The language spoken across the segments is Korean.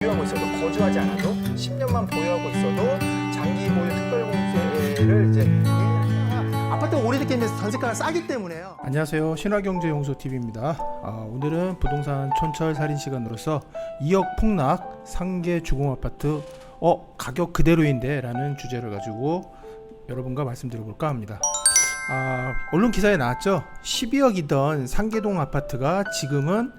보유하고 있어도 거주하지 않아도 10년만 보유하고 있어도 장기 보유 특별공제를 이제 아파트가 오래됐기 때문에 전세가가 싸기 때문에요. 안녕하세요. 신화경제연구소TV입니다. 오늘은 부동산 촌철 살인 시간으로서 2억 폭락 상계 주공아파트 가격 그대로인데 라는 주제를 가지고 여러분과 말씀드려볼까 합니다. 언론 기사에 나왔죠. 12억이던 상계동 아파트가 지금은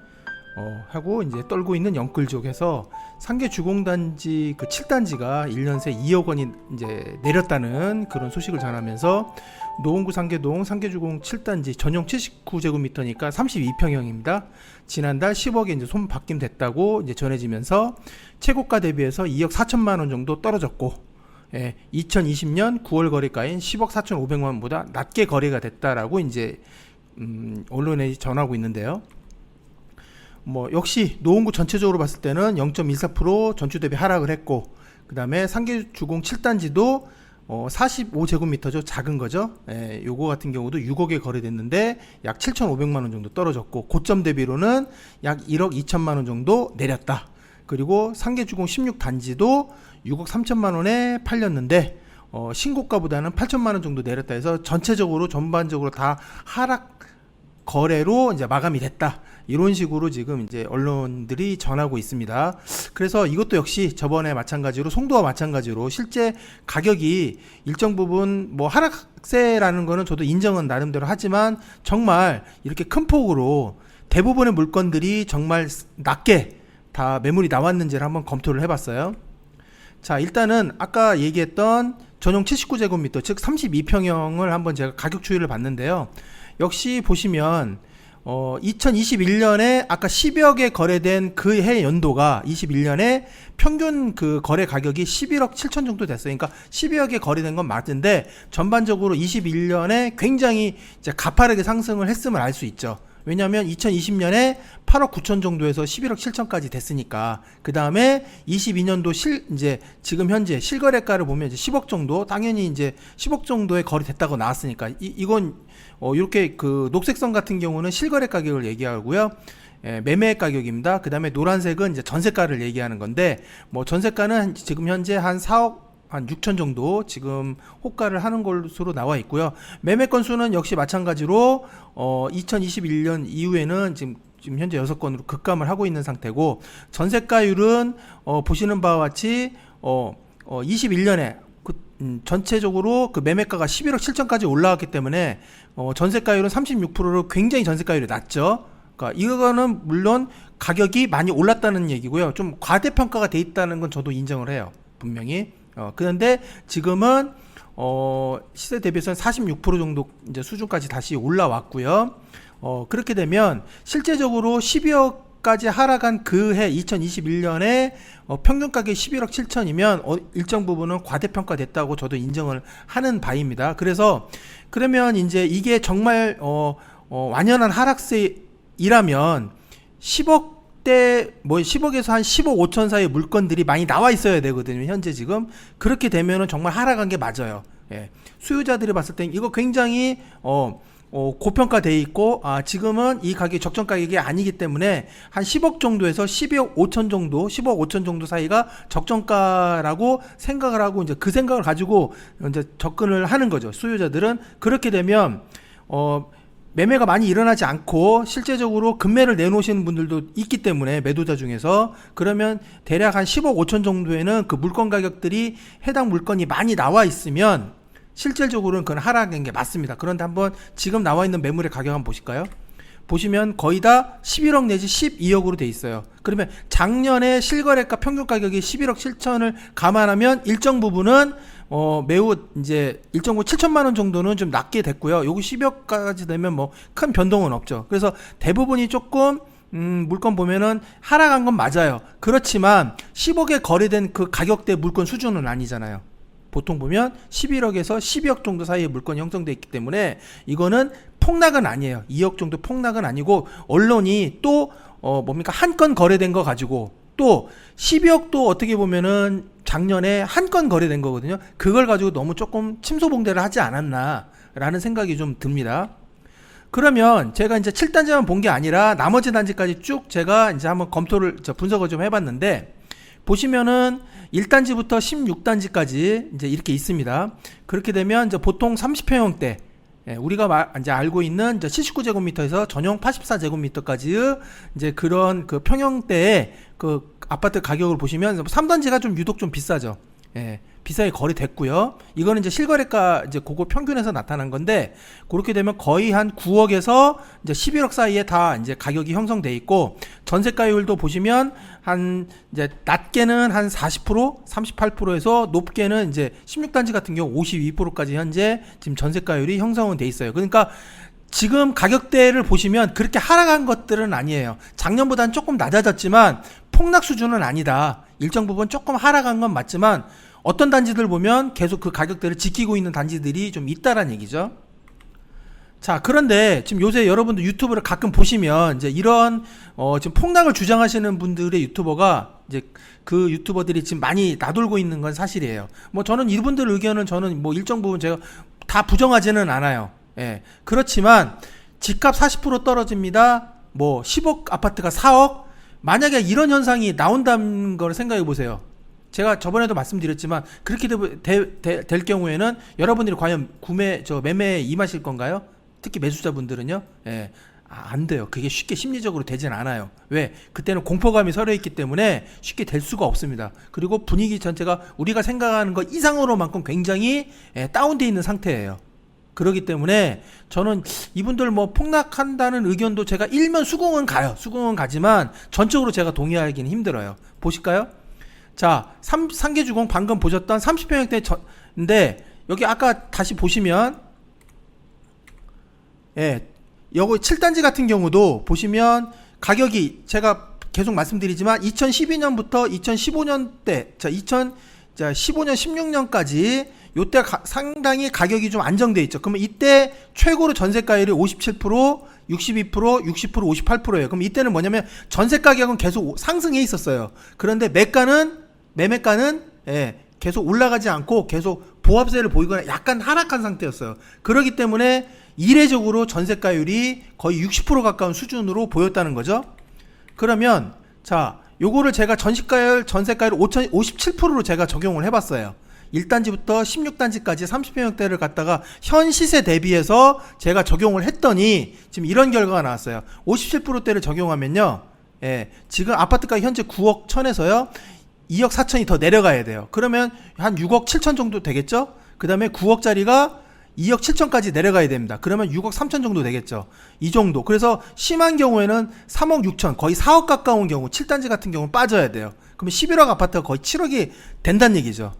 하고 이제 떨고 있는 영끌지역에서 상계 주공단지 그 7단지가 1년 새 2억 원이 이제 내렸다는 그런 소식을 전하면서 노원구 상계동 상계주공 7단지 전용 79제곱미터니까 32평형입니다. 지난달 10억에 이제 손바뀜 됐다고 이제 전해지면서 최고가 대비해서 2억 4천만 원 정도 떨어졌고, 2020년 9월 거래가인 10억 4,500만 원보다 낮게 거래가 됐다라고 이제 언론에 전하고 있는데요. 역시 노원구 전체적으로 봤을 때는 0.14% 전주 대비 하락을 했고, 그 다음에 상계주공 7단지도 45제곱미터죠. 작은 거죠. 요거 같은 경우도 6억에 거래됐는데 약 7,500만 원 정도 떨어졌고, 고점 대비로는 약 1억 2천만 원 정도 내렸다. 그리고 상계주공 16단지도 6억 3천만 원에 팔렸는데 신고가보다는 8천만 원 정도 내렸다 해서 전체적으로 전반적으로 다 하락 거래로 이제 마감이 됐다. 이런 식으로 지금 이제 언론들이 전하고 있습니다. 그래서 이것도 역시 저번에 마찬가지로 송도와 마찬가지로 실제 가격이 일정 부분 하락세라는 거는 저도 인정은 나름대로 하지만 정말 이렇게 큰 폭으로 대부분의 물건들이 정말 낮게 다 매물이 나왔는지를 한번 검토를 해봤어요. 자, 일단은 아까 얘기했던 전용 79제곱미터 즉 32평형을 한번 제가 가격 추이를 봤는데요. 역시 보시면 2021년에 아까 10억에 거래된 그 해 연도가 21년에 평균 그 거래 가격이 11억 7천 정도 됐어요. 그러니까 12억에 거래된 건 맞은데 전반적으로 21년에 굉장히 이제 가파르게 상승을 했음을 알 수 있죠. 왜냐하면 2020년에 8억 9천 정도에서 11억 7천까지 됐으니까. 그 다음에 22년도 이제 지금 현재 실거래가를 보면 이제 10억 정도, 당연히 이제 10억 정도에 거래됐다고 나왔으니까 이건 이렇게 그 녹색선 같은 경우는 실거래 가격을 얘기하고요. 매매 가격입니다. 그 다음에 노란색은 이제 전세가를 얘기하는 건데, 전세가는 지금 현재 한 4억 한 6천 정도 지금 호가를 하는 것으로 나와 있고요. 매매 건수는 역시 마찬가지로 2021년 이후에는 지금 현재 6건으로 급감을 하고 있는 상태고, 전세가율은 보시는 바와 같이 21년에 전체적으로 그 매매가가 11억 7천까지 올라왔기 때문에 전세가율은 36%로 굉장히 전세가율이 낮죠. 그러니까 이거는 물론 가격이 많이 올랐다는 얘기고요. 좀 과대평가가 돼 있다는 건 저도 인정을 해요. 분명히. 그런데 지금은 시세 대비해서는 46% 정도 이제 수준까지 다시 올라왔고요. 그렇게 되면 실제적으로 12억까지 하락한 그 해 2021년에 평균 가격이 11억 7천이면 일정 부분은 과대평가됐다고 저도 인정을 하는 바입니다. 그러면 이제 이게 정말 완연한 하락세이라면 10억에서 한 10억 5천 사이의 물건들이 많이 나와 있어야 되거든요. 현재 지금 그렇게 되면은 정말 하락한 게 맞아요. 수요자들이 봤을 땐 이거 굉장히 고평가돼 있고, 지금은 이 가격이 적정 가격이 아니기 때문에 한 10억 정도에서 12억 5천 정도, 10억 5천 정도 사이가 적정가라고 생각을 하고 이제 그 생각을 가지고 이제 접근을 하는 거죠. 수요자들은 그렇게 되면 매매가 많이 일어나지 않고 실제적으로 급매를 내놓으시는 분들도 있기 때문에 매도자 중에서, 그러면 대략 한 10억 5천 정도에는 그 물건 가격들이 해당 물건이 많이 나와 있으면 실질적으로는 그건 하락인 게 맞습니다. 그런데 한번 지금 나와 있는 매물의 가격 한번 보실까요? 보시면 거의 다 11억 내지 12억으로 돼 있어요. 그러면 작년에 실거래가 평균 가격이 11억 7천을 감안하면 일정 부분은 매우 이제 일정 부분 7천만 원 정도는 좀 낮게 됐고요. 요거 12억까지 되면 큰 변동은 없죠. 그래서 대부분이 조금 물건 보면은 하락한 건 맞아요. 그렇지만 10억에 거래된 그 가격대 물건 수준은 아니잖아요. 보통 보면 11억에서 12억 정도 사이의 물건이 형성되어 있기 때문에 이거는 폭락은 아니에요. 2억 정도 폭락은 아니고, 언론이 또 한 건 거래된 거 가지고 또 12억도 어떻게 보면은 작년에 한 건 거래된 거거든요. 그걸 가지고 너무 조금 침소봉대를 하지 않았나 라는 생각이 좀 듭니다. 그러면 제가 이제 7단지만 본 게 아니라 나머지 단지까지 쭉 제가 이제 한번 분석을 좀 해봤는데, 보시면은 1단지부터 16단지까지 이제 이렇게 있습니다. 그렇게 되면 이제 보통 30평형대, 우리가 이제 알고 있는 이제 79제곱미터에서 전용 84제곱미터까지 이제 그런 그 평형대의 그 아파트 가격을 보시면 3단지가 좀 유독 좀 비싸죠. 비싸게 거래됐고요. 이거는 이제 실거래가 이제 그거 평균에서 나타난 건데, 그렇게 되면 거의 한 9억에서 이제 11억 사이에 다 이제 가격이 형성돼 있고, 전세가율도 보시면 한 이제 낮게는 한 40%, 38%에서 높게는 이제 16단지 같은 경우 52%까지 현재 지금 전세가율이 형성은 돼 있어요. 그러니까 지금 가격대를 보시면 그렇게 하락한 것들은 아니에요. 작년보다는 조금 낮아졌지만 폭락 수준은 아니다. 일정 부분 조금 하락한 건 맞지만 어떤 단지들 보면 계속 그 가격대를 지키고 있는 단지들이 좀 있다라는 얘기죠. 자, 그런데 지금 요새 여러분들 유튜브를 가끔 보시면 이제 이런 지금 폭락을 주장하시는 분들의 유튜버가 이제 그 유튜버들이 지금 많이 나돌고 있는 건 사실이에요. 뭐 저는 이분들 의견은 저는 뭐 일정 부분 제가 다 부정하지는 않아요. 그렇지만 집값 40% 떨어집니다. 뭐 10억 아파트가 4억, 만약에 이런 현상이 나온다는 걸 생각해 보세요. 제가 저번에도 말씀드렸지만 그렇게 될 경우에는 여러분들이 과연 매매에 임하실 건가요? 특히 매수자분들은요. 안 돼요. 그게 쉽게 심리적으로 되진 않아요. 왜? 그때는 공포감이 서려 있기 때문에 쉽게 될 수가 없습니다. 그리고 분위기 전체가 우리가 생각하는 것 이상으로만큼 굉장히 다운되어 있는 상태예요. 그렇기 때문에 저는 이분들 뭐 폭락한다는 의견도 제가 일면 수긍은 가요. 수긍은 가지만 전적으로 제가 동의하기는 힘들어요. 보실까요? 자, 상계주공 방금 보셨던 30평형대인데 여기 아까 다시 보시면 여기 7단지 같은 경우도 보시면 가격이 제가 계속 말씀드리지만 2012년부터 2015년대, 2015년, 16년까지 요때 상당히 가격이 좀 안정돼 있죠. 그러면 이때 최고로 전세가율이 57%, 62%, 60%, 58%예요. 그럼 이때는 뭐냐면 전세 가격은 계속 상승해 있었어요. 그런데 매매가는 계속 올라가지 않고 계속 보합세를 보이거나 약간 하락한 상태였어요. 그렇기 때문에 이례적으로 전세가율이 거의 60% 가까운 수준으로 보였다는 거죠. 그러면 자, 요거를 제가 전세가율 57%로 제가 적용을 해봤어요. 1단지부터 16단지까지 30평형대를 갖다가 현 시세 대비해서 제가 적용을 했더니 지금 이런 결과가 나왔어요. 57%대를 적용하면요, 지금 아파트가 현재 9억 1천에서요 2억 4천이 더 내려가야 돼요. 그러면 한 6억 7천 정도 되겠죠. 그 다음에 9억짜리가 2억 7천까지 내려가야 됩니다. 그러면 6억 3천 정도 되겠죠. 이 정도. 그래서 심한 경우에는 3억 6천, 거의 4억 가까운 경우, 7단지 같은 경우는 빠져야 돼요. 그러면 11억 아파트가 거의 7억이 된다는 얘기죠.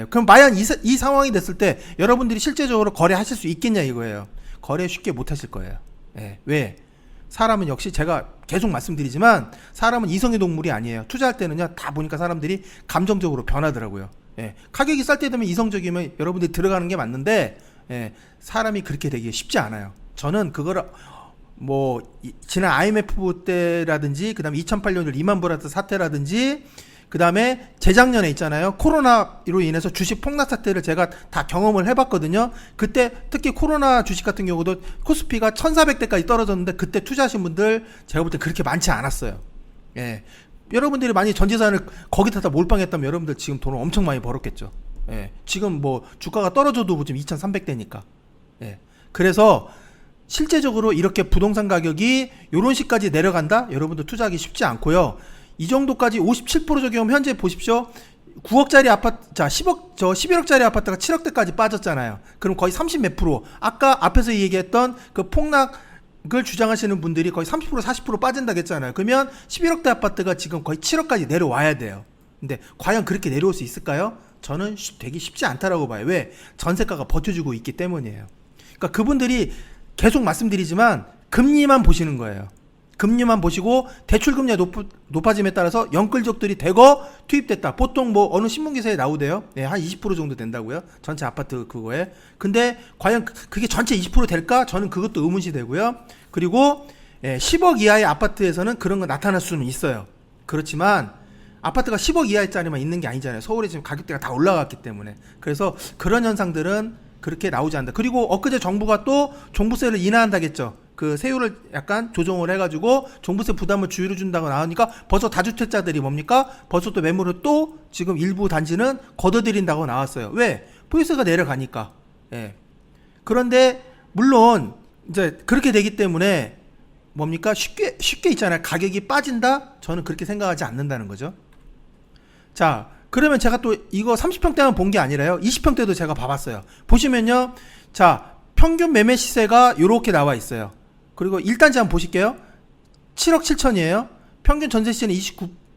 그럼 과연 이 상황이 됐을 때 여러분들이 실제적으로 거래하실 수 있겠냐 이거예요. 거래 쉽게 못 하실 거예요. 왜? 사람은 역시 제가 계속 말씀드리지만 사람은 이성의 동물이 아니에요. 투자할 때는요, 다 보니까 사람들이 감정적으로 변하더라고요. 가격이 쌀 때 되면 이성적이면 여러분들이 들어가는 게 맞는데, 사람이 그렇게 되기 쉽지 않아요. 저는 그걸 뭐 지난 IMF 때라든지 그 다음에 2008년 리만 브라더스 사태라든지 그 다음에 재작년에 있잖아요, 코로나로 인해서 주식 폭락 사태를 제가 다 경험을 해봤거든요. 그때 특히 코로나 주식 같은 경우도 코스피가 1400대까지 떨어졌는데 그때 투자하신 분들 제가 볼 때 그렇게 많지 않았어요. 여러분들이 만약 전재산을 거기다 다 몰빵했다면 여러분들 지금 돈을 엄청 많이 벌었겠죠. 지금 뭐 주가가 떨어져도 지금 2300대니까. 그래서 실제적으로 이렇게 부동산 가격이 요런 식까지 내려간다? 여러분들 투자하기 쉽지 않고요. 이 정도까지 57% 적용하면 현재 보십시오. 9억짜리 아파트, 자, 11억짜리 아파트가 7억대까지 빠졌잖아요. 그럼 거의 30 몇 프로. 아까 앞에서 얘기했던 그 폭락을 주장하시는 분들이 거의 30% 40% 빠진다고 했잖아요. 그러면 11억대 아파트가 지금 거의 7억까지 내려와야 돼요. 근데 과연 그렇게 내려올 수 있을까요? 저는 되게 쉽지 않다라고 봐요. 왜? 전세가가 버텨주고 있기 때문이에요. 그러니까 그분들이 계속 말씀드리지만 금리만 보시는 거예요. 금리만 보시고 대출금리가 높아짐에 따라서 연끌족들이 대거 투입됐다. 보통 뭐 어느 신문기사에 나오대요. 한 20% 정도 된다고요. 전체 아파트 그거에. 근데 과연 그게 전체 20% 될까? 저는 그것도 의문시 되고요. 그리고 10억 이하의 아파트에서는 그런 거 나타날 수는 있어요. 그렇지만 아파트가 10억 이하짜리만 있는 게 아니잖아요. 서울에 지금 가격대가 다 올라갔기 때문에. 그래서 그런 현상들은 그렇게 나오지 않는다. 그리고 엊그제 정부가 또 종부세를 인하한다겠죠. 그 세율을 약간 조정을 해가지고 종부세 부담을 주의로 준다고 나오니까 벌써 다주택자들이 뭡니까? 벌써 또 매물을 또 지금 일부 단지는 걷어들인다고 나왔어요. 왜? 보유세가 내려가니까. 예. 그런데 물론 이제 그렇게 되기 때문에 뭡니까? 쉽게 있잖아요. 가격이 빠진다? 저는 그렇게 생각하지 않는다는 거죠. 자, 그러면 제가 또 이거 30평대만 본 게 아니라요. 20평대도 제가 봐봤어요. 보시면요. 자, 평균 매매 시세가 요렇게 나와 있어요. 그리고 1단지 한번 보실게요. 7억 7천이에요. 평균 전세 시세는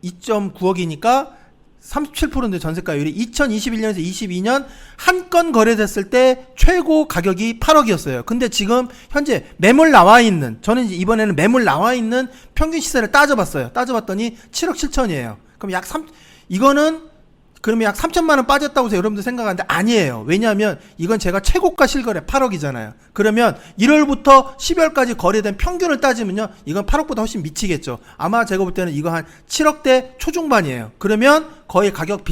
2.9억이니까 37%인데 전세가율이 2021년에서 22년 한 건 거래됐을 때 최고 가격이 8억이었어요. 근데 지금 현재 매물 나와 있는, 저는 이제 이번에는 매물 나와 있는 평균 시세를 따져봤어요. 따져봤더니 7억 7천이에요. 그럼 이거는 그러면 약 3천만 원 빠졌다고 해서 여러분들 생각하는데 아니에요. 왜냐하면 이건 제가 최고가 실거래 8억이잖아요. 그러면 1월부터 12월까지 거래된 평균을 따지면요, 이건 8억보다 훨씬 미치겠죠. 아마 제가 볼 때는 이거 한 7억대 초중반이에요. 그러면 거의 가격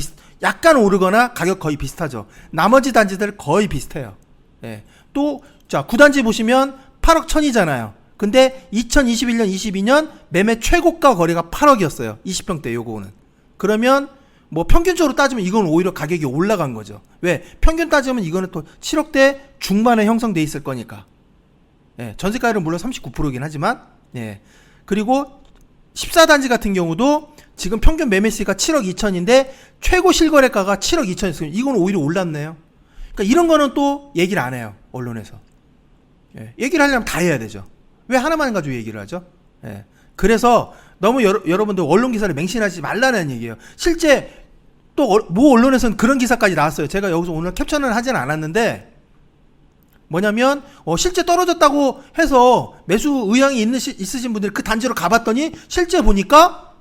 약간 오르거나 가격 거의 비슷하죠. 나머지 단지들 거의 비슷해요. 예. 또 자, 9단지 보시면 8억 1천이잖아요. 근데 2021년 22년 매매 최고가 거래가 8억이었어요. 20평대 요거는. 그러면 뭐 평균적으로 따지면 이건 오히려 가격이 올라간 거죠. 왜? 평균 따지면 이거는 또 7억대 중반에 형성돼 있을 거니까. 예, 전세가율은 물론 39%이긴 하지만, 예. 그리고 14단지 같은 경우도 지금 평균 매매 시가 7억 2천인데 최고 실거래가가 7억 2천이었어요. 이건 오히려 올랐네요. 그러니까 이런 거는 또 얘기를 안 해요. 언론에서. 예, 얘기를 하려면 다 해야 되죠. 왜 하나만 가지고 얘기를 하죠? 예. 그래서 너무 여러분들 언론 기사를 맹신하지 말라는 얘기예요. 실제 또 모 언론에서는 그런 기사까지 나왔어요. 제가 여기서 오늘 캡처는 하진 않았는데 뭐냐면 실제 떨어졌다고 해서 매수 의향이 있으신 분들이 그 단지로 가봤더니 실제 보니까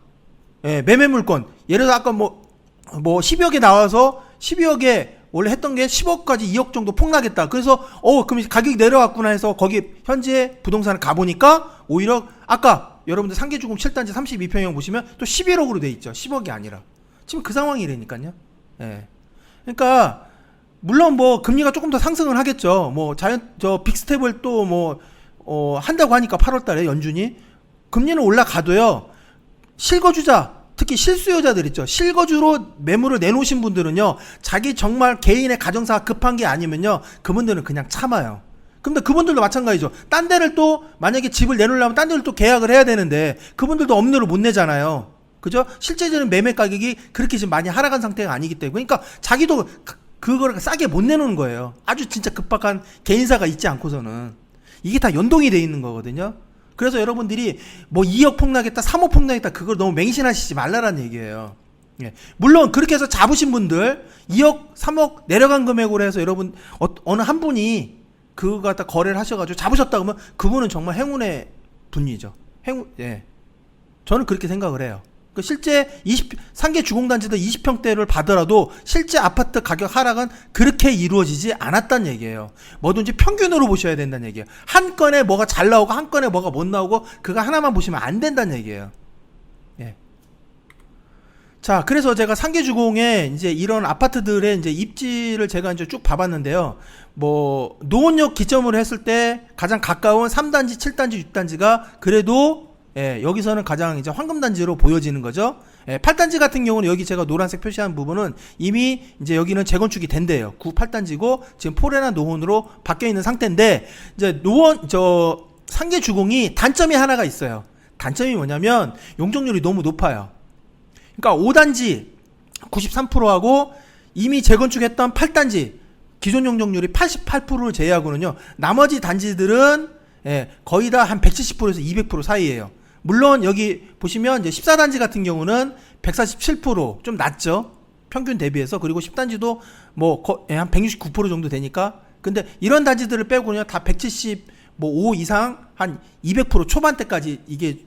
예, 매매 물건 예를 들어 아까 뭐 10억에 나와서 12억에 원래 했던 게 10억까지 2억 정도 폭락했다. 그래서 그럼 가격이 내려왔구나 해서 거기 현재 부동산을 가보니까 오히려 아까 여러분들 상계주공 7단지 32평형 보시면 또 11억으로 돼 있죠. 10억이 아니라. 지금 그 상황이라니까요. 예. 그러니까 물론 뭐 금리가 조금 더 상승을 하겠죠. 뭐 빅스텝을 또 한다고 하니까 8월 달에 연준이 금리는 올라가도요. 실거주자 특히 실수요자들 있죠. 실거주로 매물을 내놓으신 분들은요. 자기 정말 개인의 가정사가 급한 게 아니면요. 그분들은 그냥 참아요. 근데 그분들도 마찬가지죠. 딴 데를 또 만약에 집을 내놓으려면 딴 데를 또 계약을 해야 되는데 그분들도 업무를 못 내잖아요. 그죠? 실제적인 매매 가격이 그렇게 지금 많이 하락한 상태가 아니기 때문에 그러니까 자기도 그걸 싸게 못 내놓는 거예요. 아주 진짜 급박한 개인사가 있지 않고서는. 이게 다 연동이 돼 있는 거거든요. 그래서 여러분들이 뭐 2억 폭락했다 3억 폭락했다 그걸 너무 맹신하시지 말라라는 얘기예요. 예. 물론 그렇게 해서 잡으신 분들 2억 3억 내려간 금액으로 해서 여러분 어느 한 분이 그거 갖다 거래를 하셔가지고 잡으셨다 그러면 그분은 정말 행운의 분이죠. 예. 저는 그렇게 생각을 해요. 그 실제 상계 주공단지들 20평대를 받더라도 실제 아파트 가격 하락은 그렇게 이루어지지 않았다는 얘기예요. 뭐든지 평균으로 보셔야 된다는 얘기예요. 한 건에 뭐가 잘 나오고 한 건에 뭐가 못 나오고 그거 하나만 보시면 안 된다는 얘기예요. 예. 자, 그래서 제가 상계주공에 이제 이런 아파트들의 이제 입지를 제가 이제 쭉 봐봤는데요. 뭐 노원역 기점으로 했을 때 가장 가까운 3단지, 7단지, 6단지가 그래도 예, 여기서는 가장 이제 황금단지로 보여지는 거죠. 예, 8단지 같은 경우는 여기 제가 노란색 표시한 부분은 이미 이제 여기는 재건축이 된대요. 9, 8단지고 지금 포레나 노원으로 바뀌어 있는 상태인데 이제 상계주공이 단점이 하나가 있어요. 단점이 뭐냐면 용적률이 너무 높아요. 그러니까 5단지 93%하고 이미 재건축했던 8단지 기존 용적률이 88%를 제외하고는요. 나머지 단지들은 예, 거의 다 한 170%에서 200% 사이예요. 물론 여기 보시면 이제 14단지 같은 경우는 147%좀 낮죠. 평균 대비해서. 그리고 10단지도 한 169% 정도 되니까. 근데 이런 단지들을 빼고는요. 다 175 이상 한 200% 초반대까지 이게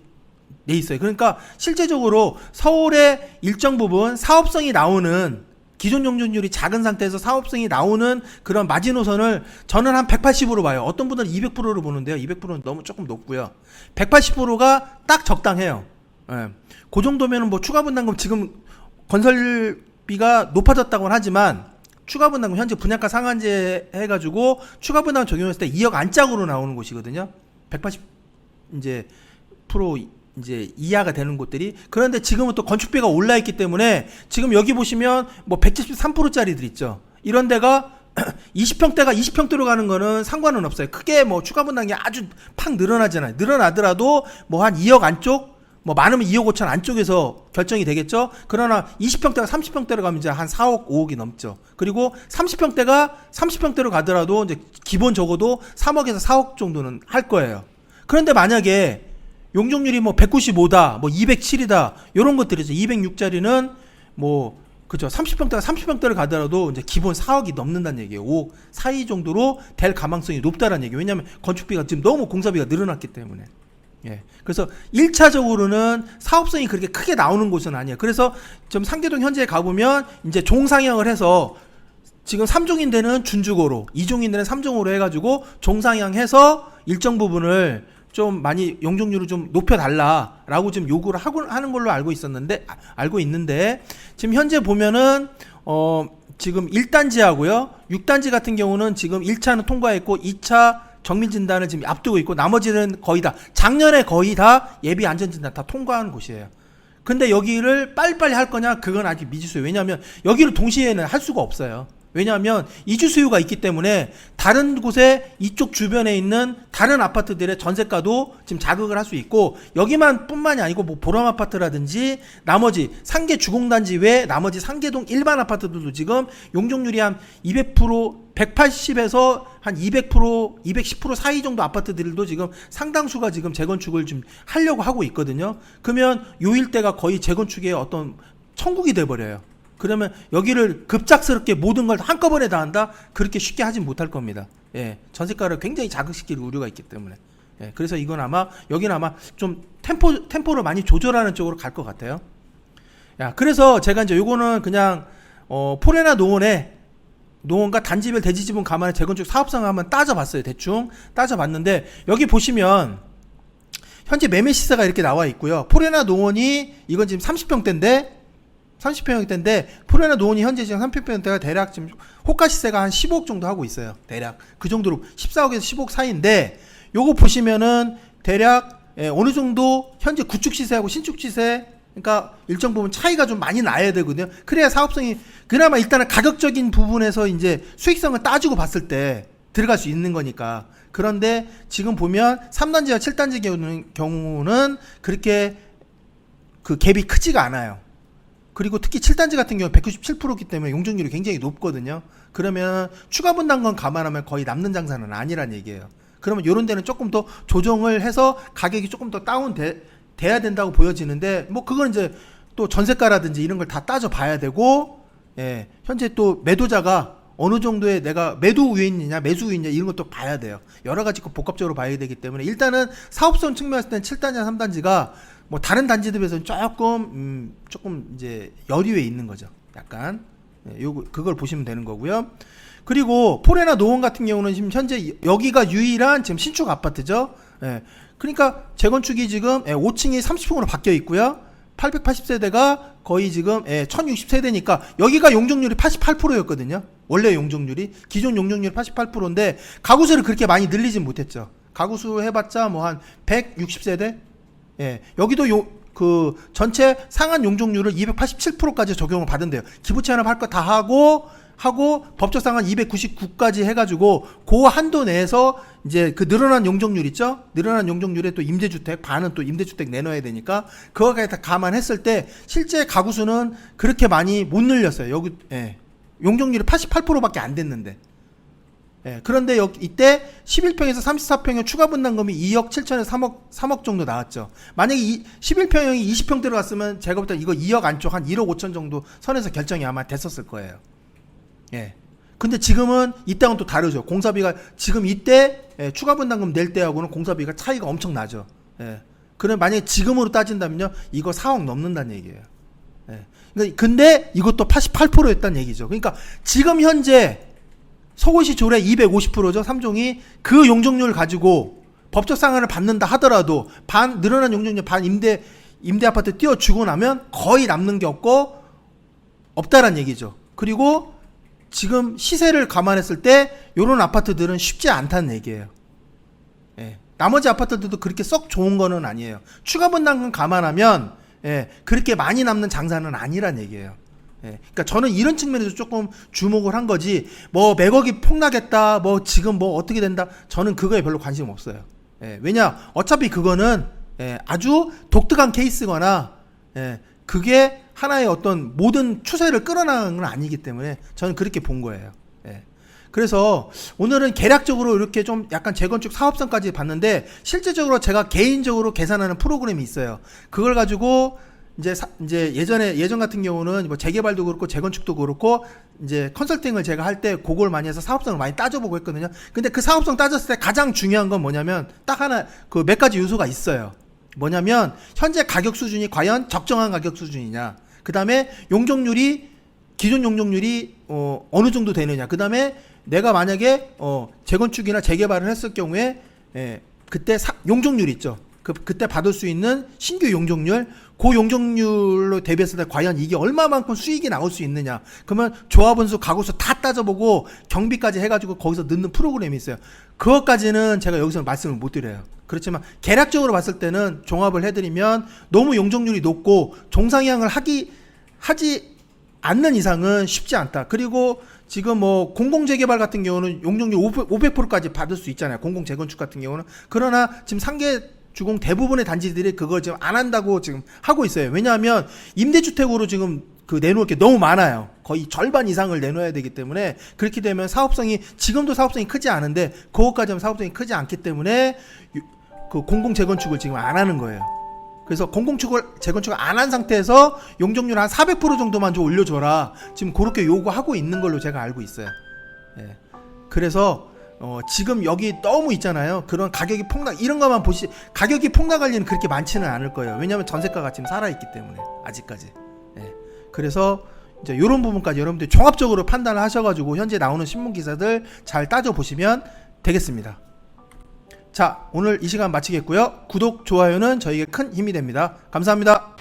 돼 있어요. 그러니까 실제적으로 서울의 일정 부분 사업성이 나오는 기존 용적률이 작은 상태에서 사업성이 나오는 그런 마지노선을 저는 한 180으로 봐요. 어떤 분들은 200%로 보는데요. 200%는 너무 조금 높고요. 180%가 딱 적당해요. 예. 그 정도면은 뭐 추가 분담금 지금 건설비가 높아졌다고는 하지만 추가 분담금 현재 분양가 상한제 해가지고 추가 분담금 적용했을 때 2억 안짝으로 나오는 곳이거든요. 180 이제 프로 이제 이하가 되는 곳들이. 그런데 지금은 또 건축비가 올라 있기 때문에 지금 여기 보시면 뭐 173%짜리들 있죠. 이런 데가 20평대가 20평대로 가는 거는 상관은 없어요. 크게 뭐 추가 분담이 아주 팍 늘어나잖아요. 늘어나더라도 뭐 한 2억 안쪽, 뭐 많으면 2억 5천 안쪽에서 결정이 되겠죠. 그러나 20평대가 30평대로 가면 이제 한 4억 5억이 넘죠. 그리고 30평대가 30평대로 가더라도 이제 기본 적어도 3억에서 4억 정도는 할 거예요. 그런데 만약에 용적률이 뭐 195다, 뭐 207이다, 요런 것들이죠. 206짜리는 뭐 그죠. 30평대가 30평대를 가더라도 이제 기본 4억이 넘는다는 얘기예요. 5억 사이 정도로 될 가망성이 높다는 얘기예요. 왜냐하면 건축비가 지금 너무 공사비가 늘어났기 때문에. 예. 그래서 1차적으로는 사업성이 그렇게 크게 나오는 곳은 아니에요. 그래서 좀 상계동 현지에 가보면 이제 종상향을 해서 지금 3종인 데는 준주거로, 2종인 데는 3종으로 해가지고 종상향해서 일정 부분을 좀 많이 용적률을 좀 높여달라라고 지금 요구를 하는 걸로 알고 있는데 지금 현재 보면은 지금 1단지하고요 6단지 같은 경우는 지금 1차는 통과했고 2차 정밀 진단을 지금 앞두고 있고 나머지는 거의 다 작년에 거의 다 예비 안전 진단 다 통과한 곳이에요. 근데 여기를 빨리빨리 할 거냐? 그건 아직 미지수예요. 왜냐하면 여기를 동시에는 할 수가 없어요. 왜냐하면 이주 수요가 있기 때문에 다른 곳에 이쪽 주변에 있는 다른 아파트들의 전세가도 지금 자극을 할 수 있고 여기만 뿐만이 아니고 뭐 보람 아파트라든지 나머지 상계 주공단지 외 나머지 상계동 일반 아파트들도 지금 용적률이 한 200% 180에서 한 200% 210% 사이 정도 아파트들도 지금 상당수가 지금 재건축을 좀 하려고 하고 있거든요. 그러면 요 일대가 거의 재건축의 어떤 천국이 돼버려요. 그러면 여기를 급작스럽게 모든 걸 한꺼번에 다 한다? 그렇게 쉽게 하진 못할 겁니다. 예, 전세가를 굉장히 자극시킬 우려가 있기 때문에. 예, 그래서 이건 아마 여기는 아마 좀 템포를 많이 조절하는 쪽으로 갈 것 같아요. 야, 그래서 제가 이제 요거는 그냥 포레나 농원과 단지별 대지지분 감안해 재건축 사업성을 한번 따져봤어요. 대충 따져봤는데 여기 보시면 현재 매매 시세가 이렇게 나와 있고요. 포레나 농원이 이건 지금 30평대인데 포레나 농원이 현재 지금 30평대가 대략 지금 호가 시세가 한 15억 정도 하고 있어요. 대략 그 정도로 14억에서 15억 사이인데 요거 보시면은 대략 어느 정도 현재 구축 시세하고 신축 시세 그러니까 일정 부분 차이가 좀 많이 나야 되거든요. 그래야 사업성이 그나마 일단은 가격적인 부분에서 이제 수익성을 따지고 봤을 때 들어갈 수 있는 거니까. 그런데 지금 보면 3단지와 7단지 경우는 그렇게 그 갭이 크지가 않아요. 그리고 특히 7단지 같은 경우 197%이기 때문에 용적률이 굉장히 높거든요. 그러면 추가 분담금 감안하면 거의 남는 장사는 아니란 얘기예요. 그러면 이런 데는 조금 더 조정을 해서 가격이 조금 더 돼야 된다고 보여지는데 뭐 그건 이제 또 전세가라든지 이런 걸 다 따져봐야 되고 예, 현재 또 매도자가 어느 정도의 내가 매도 우위있느냐 매수 우위있느냐 이런 것도 봐야 돼요. 여러 가지 복합적으로 봐야 되기 때문에 일단은 사업성 측면에서 때는 7단지나 3단지가 뭐 다른 단지들에 비해서는 조금 이제 여리에 있는 거죠. 약간 그걸 보시면 되는 거고요. 그리고 포레나 노원 같은 경우는 지금 현재 여기가 유일한 지금 신축 아파트죠. 예. 그러니까 재건축이 지금 5층이 30평으로 바뀌어 있고요. 880세대가 거의 지금 1060세대니까 여기가 용적률이 88%였거든요. 원래 용적률이 기존 용적률이 88%인데 가구수를 그렇게 많이 늘리진 못했죠. 가구수 해봤자 뭐 한 160세대. 예, 여기도 그 전체 상한 용적률을 287%까지 적용을 받은대요. 기부 체납할 거 다 하고 법적 상한 299까지 해가지고 그 한도 내에서 이제 그 늘어난 용적률 있죠? 늘어난 용적률에 또 임대주택 반은 또 임대주택 내놔야 되니까 그거까지 다 감안했을 때 실제 가구 수는 그렇게 많이 못 늘렸어요. 여기 용적률이 88%밖에 안 됐는데. 그런데 이때 11평에서 34평의 추가 분담금이 2억 7천에서 3억 정도 나왔죠. 만약에 11평형이 20평 들어갔으면 제가 볼 때 이거 2억 안쪽 한 1억 5천 정도 선에서 결정이 아마 됐었을 거예요. 근데 지금은 이때하고는 또 다르죠. 공사비가 지금 이때 추가 분담금 낼 때하고는 공사비가 차이가 엄청 나죠. 그럼 만약에 지금으로 따진다면요, 이거 4억 넘는다는 얘기예요. 근데 이것도 88%였다는 얘기죠. 그러니까 지금 현재 서울시 조례 250%죠. 3종이 그 용적률을 가지고 법적 상한을 받는다 하더라도 늘어난 용적률 반 임대 아파트 띄워주고 나면 거의 남는 게 없다란 얘기죠. 그리고 지금 시세를 감안했을 때 요런 아파트들은 쉽지 않다는 얘기예요. 나머지 아파트들도 그렇게 썩 좋은 거는 아니에요. 추가 분담금 감안하면 그렇게 많이 남는 장사는 아니란 얘기예요. 그러니까 저는 이런 측면에서 조금 주목을 한 거지, 뭐 매각이 폭락했다, 뭐 지금 뭐 어떻게 된다, 저는 그거에 별로 관심 없어요. 왜냐, 어차피 그거는 아주 독특한 케이스거나 그게 하나의 어떤 모든 추세를 끌어나가는 건 아니기 때문에 저는 그렇게 본 거예요. 그래서 오늘은 개략적으로 이렇게 좀 약간 재건축 사업성까지 봤는데, 실제적으로 제가 개인적으로 계산하는 프로그램이 있어요. 그걸 가지고 이제 예전 같은 경우는 뭐 재개발도 그렇고 재건축도 그렇고 이제 컨설팅을 제가 할 때 그걸 많이 해서 사업성을 많이 따져보고 했거든요. 근데 그 사업성 따졌을 때 가장 중요한 건 뭐냐면 딱 하나, 그 몇 가지 요소가 있어요. 뭐냐면 현재 가격 수준이 과연 적정한 가격 수준이냐, 그 다음에 용적률이, 기존 용적률이 어느 정도 되느냐, 그 다음에 내가 만약에 재건축이나 재개발을 했을 경우에 그때 용적률 있죠. 그때 받을 수 있는 신규 용적률, 그 용적률로 대비했을 때 과연 이게 얼마만큼 수익이 나올 수 있느냐. 그러면 조합원수, 가구수 다 따져보고 경비까지 해가지고 거기서 넣는 프로그램이 있어요. 그것까지는 제가 여기서 말씀을 못 드려요. 그렇지만 개략적으로 봤을 때는 종합을 해드리면, 너무 용적률이 높고 종상향을 하지 않는 이상은 쉽지 않다. 그리고 지금 뭐 공공재개발 같은 경우는 용적률 500%까지 받을 수 있잖아요. 공공재건축 같은 경우는. 그러나 지금 상계 주공 대부분의 단지들이 그걸 지금 안 한다고 지금 하고 있어요. 왜냐하면 임대주택으로 지금 그 내놓을 게 너무 많아요. 거의 절반 이상을 내놓아야 되기 때문에, 그렇게 되면 지금도 사업성이 크지 않은데 그것까지는 사업성이 크지 않기 때문에 그 공공재건축을 지금 안 하는 거예요. 그래서 재건축을 안 한 상태에서 용적률 한 400% 정도만 좀 올려줘라, 지금 그렇게 요구하고 있는 걸로 제가 알고 있어요. 그래서 지금 여기 너무 있잖아요. 그런 가격이 폭락, 이런 것만 가격이 폭락할 일은 그렇게 많지는 않을 거예요. 왜냐하면 전세가가 지금 살아있기 때문에, 아직까지. 그래서 이제 이런 부분까지 여러분들이 종합적으로 판단을 하셔가지고 현재 나오는 신문 기사들 잘 따져보시면 되겠습니다. 자, 오늘 이 시간 마치겠고요. 구독, 좋아요는 저에게 큰 힘이 됩니다. 감사합니다.